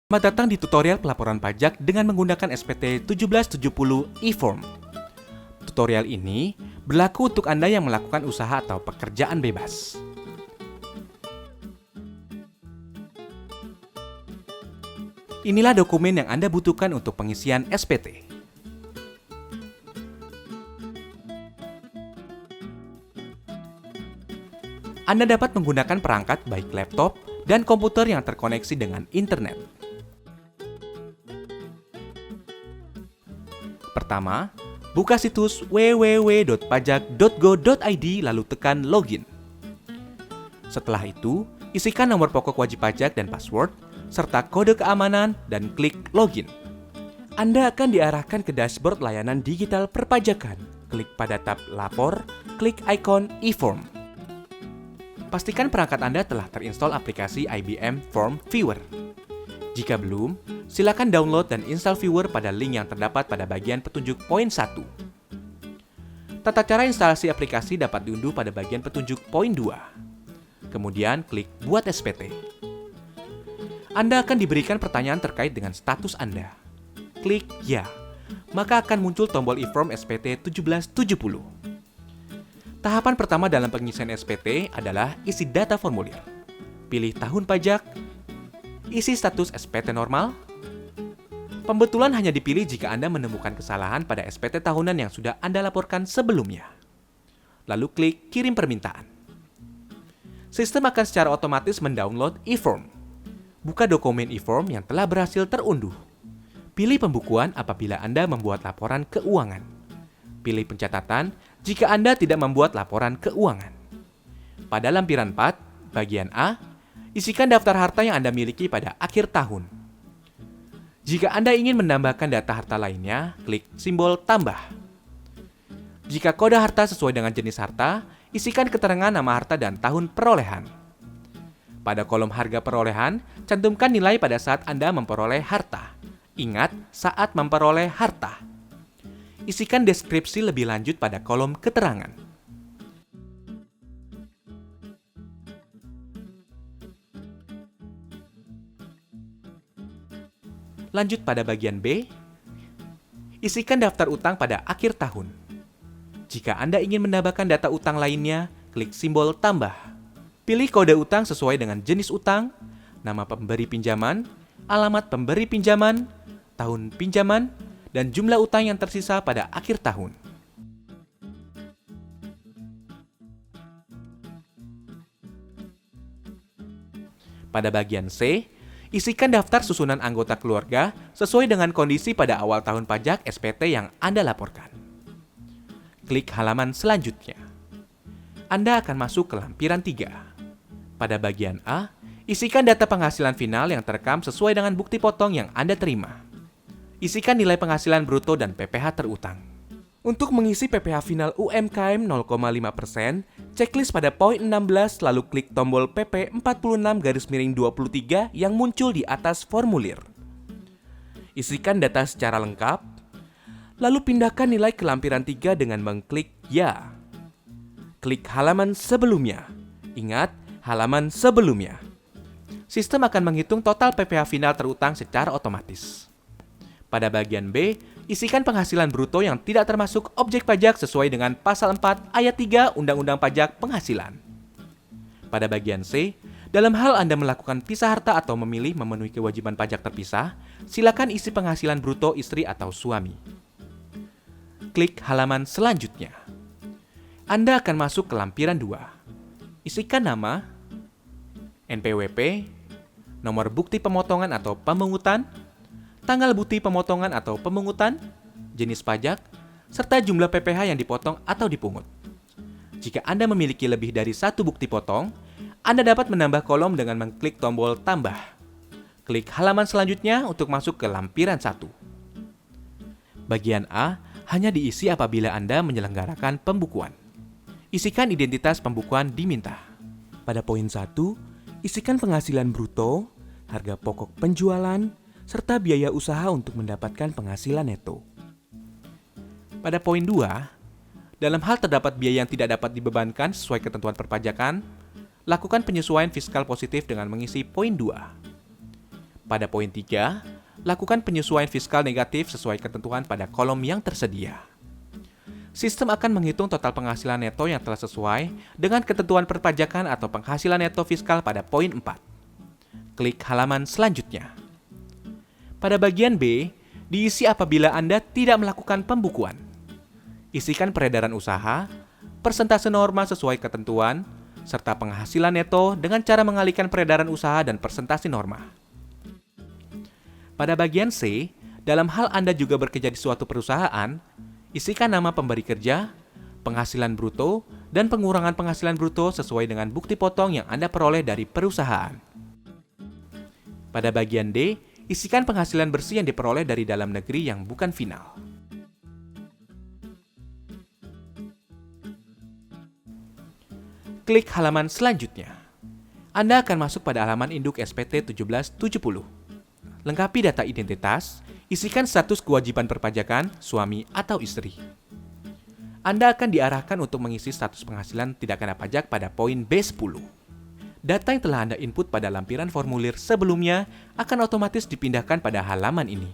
Selamat datang di tutorial pelaporan pajak dengan menggunakan SPT 1770 e-form. Tutorial ini berlaku untuk Anda yang melakukan usaha atau pekerjaan bebas. Inilah dokumen yang Anda butuhkan untuk pengisian SPT. Anda dapat menggunakan perangkat baik laptop dan komputer yang terkoneksi dengan internet. Pertama, buka situs www.pajak.go.id lalu tekan login. Setelah itu, isikan nomor pokok wajib pajak dan password, serta kode keamanan dan klik login. Anda akan diarahkan ke dashboard layanan digital perpajakan. Klik pada tab lapor, klik ikon e-form. Pastikan perangkat Anda telah terinstall aplikasi IBM Form Viewer. Jika belum, silakan download dan install Viewer pada link yang terdapat pada bagian petunjuk poin 1. Tata cara instalasi aplikasi dapat diunduh pada bagian petunjuk poin 2. Kemudian klik Buat SPT. Anda akan diberikan pertanyaan terkait dengan status Anda. Klik Ya, maka akan muncul tombol e-form SPT 1770. Tahapan pertama dalam pengisian SPT adalah isi data formulir. Pilih tahun pajak, isi status SPT normal. Pembetulan hanya dipilih jika Anda menemukan kesalahan pada SPT tahunan yang sudah Anda laporkan sebelumnya. Lalu klik Kirim permintaan. Sistem akan secara otomatis mendownload e-form. Buka dokumen e-form yang telah berhasil terunduh. Pilih pembukuan apabila Anda membuat laporan keuangan. Pilih pencatatan jika Anda tidak membuat laporan keuangan. Pada lampiran 4, bagian A, isikan daftar harta yang Anda miliki pada akhir tahun. Jika Anda ingin menambahkan data harta lainnya, klik simbol tambah. Jika kode harta sesuai dengan jenis harta, isikan keterangan nama harta dan tahun perolehan. Pada kolom harga perolehan, cantumkan nilai pada saat Anda memperoleh harta. Ingat, saat memperoleh harta. Isikan deskripsi lebih lanjut pada kolom keterangan. Lanjut pada bagian B, isikan daftar utang pada akhir tahun. Jika Anda ingin menambahkan data utang lainnya, klik simbol tambah. Pilih kode utang sesuai dengan jenis utang, nama pemberi pinjaman, alamat pemberi pinjaman, tahun pinjaman, dan jumlah utang yang tersisa pada akhir tahun. Pada bagian C, isikan daftar susunan anggota keluarga sesuai dengan kondisi pada awal tahun pajak SPT yang Anda laporkan. Klik halaman selanjutnya. Anda akan masuk ke lampiran 3. Pada bagian A, isikan data penghasilan final yang terekam sesuai dengan bukti potong yang Anda terima. Isikan nilai penghasilan bruto dan PPh terutang. Untuk mengisi PPh final UMKM 0,5%, checklist pada poin 16 lalu klik tombol PP 46-23 yang muncul di atas formulir. Isikan data secara lengkap, lalu pindahkan nilai ke lampiran 3 dengan mengklik Ya. Klik halaman sebelumnya. Ingat, halaman sebelumnya. Sistem akan menghitung total PPh final terutang secara otomatis. Pada bagian B, isikan penghasilan bruto yang tidak termasuk objek pajak sesuai dengan Pasal 4 Ayat 3 Undang-Undang Pajak Penghasilan. Pada bagian C, dalam hal Anda melakukan pisah harta atau memilih memenuhi kewajiban pajak terpisah, silakan isi penghasilan bruto istri atau suami. Klik halaman selanjutnya. Anda akan masuk ke lampiran 2. Isikan nama, NPWP, nomor bukti pemotongan atau pemungutan, tanggal bukti pemotongan atau pemungutan, jenis pajak, serta jumlah PPh yang dipotong atau dipungut. Jika Anda memiliki lebih dari satu bukti potong, Anda dapat menambah kolom dengan mengklik tombol tambah. Klik halaman selanjutnya untuk masuk ke lampiran 1. Bagian A hanya diisi apabila Anda menyelenggarakan pembukuan. Isikan identitas pembukuan diminta. Pada poin 1, isikan penghasilan bruto, harga pokok penjualan, serta biaya usaha untuk mendapatkan penghasilan neto. Pada poin 2, dalam hal terdapat biaya yang tidak dapat dibebankan sesuai ketentuan perpajakan, lakukan penyesuaian fiskal positif dengan mengisi poin 2. Pada poin 3, lakukan penyesuaian fiskal negatif sesuai ketentuan pada kolom yang tersedia. Sistem akan menghitung total penghasilan neto yang telah sesuai dengan ketentuan perpajakan atau penghasilan neto fiskal pada poin 4. Klik halaman selanjutnya. Pada bagian B, diisi apabila Anda tidak melakukan pembukuan. Isikan peredaran usaha, persentase norma sesuai ketentuan, serta penghasilan neto dengan cara mengalihkan peredaran usaha dan persentase norma. Pada bagian C, dalam hal Anda juga bekerja di suatu perusahaan, isikan nama pemberi kerja, penghasilan bruto, dan pengurangan penghasilan bruto sesuai dengan bukti potong yang Anda peroleh dari perusahaan. Pada bagian D, isikan penghasilan bersih yang diperoleh dari dalam negeri yang bukan final. Klik halaman selanjutnya. Anda akan masuk pada halaman induk SPT 1770. Lengkapi data identitas, isikan status kewajiban perpajakan, suami atau istri. Anda akan diarahkan untuk mengisi status penghasilan tidak kena pajak pada poin B10. Data yang telah Anda input pada lampiran formulir sebelumnya akan otomatis dipindahkan pada halaman ini.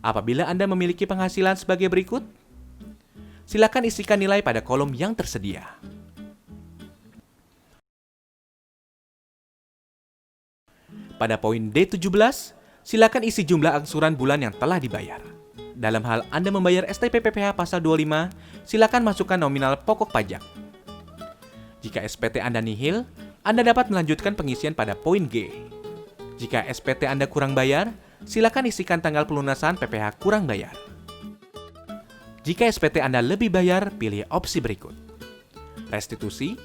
Apabila Anda memiliki penghasilan sebagai berikut, silakan isikan nilai pada kolom yang tersedia. Pada poin D17, silakan isi jumlah angsuran bulan yang telah dibayar. Dalam hal Anda membayar STP PPh pasal 25, silakan masukkan nominal pokok pajak. Jika SPT Anda nihil, Anda dapat melanjutkan pengisian pada poin G. Jika SPT Anda kurang bayar, silakan isikan tanggal pelunasan PPh kurang bayar. Jika SPT Anda lebih bayar, pilih opsi berikut. Restitusi,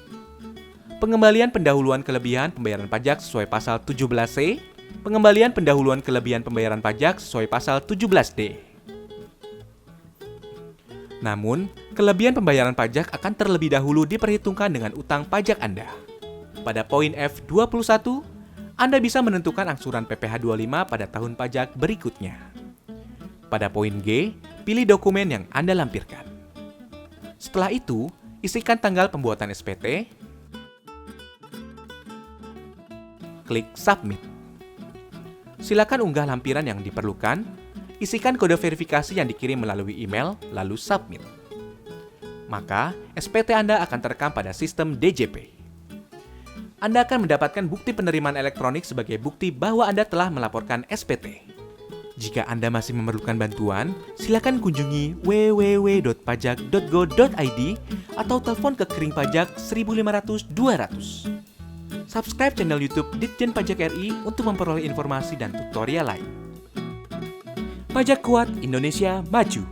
pengembalian pendahuluan kelebihan pembayaran pajak sesuai pasal 17C, pengembalian pendahuluan kelebihan pembayaran pajak sesuai pasal 17D. Namun, kelebihan pembayaran pajak akan terlebih dahulu diperhitungkan dengan utang pajak Anda. Pada poin F21, Anda bisa menentukan angsuran PPh 25 pada tahun pajak berikutnya. Pada poin G, pilih dokumen yang Anda lampirkan. Setelah itu, isikan tanggal pembuatan SPT, klik Submit. Silakan unggah lampiran yang diperlukan, isikan kode verifikasi yang dikirim melalui email, lalu submit. Maka, SPT Anda akan terekam pada sistem DJP. Anda akan mendapatkan bukti penerimaan elektronik sebagai bukti bahwa Anda telah melaporkan SPT. Jika Anda masih memerlukan bantuan, silakan kunjungi www.pajak.go.id atau telepon ke Kering Pajak 1500 200. Subscribe channel YouTube Ditjen Pajak RI untuk memperoleh informasi dan tutorial lain. Pajak Kuat, Indonesia Maju.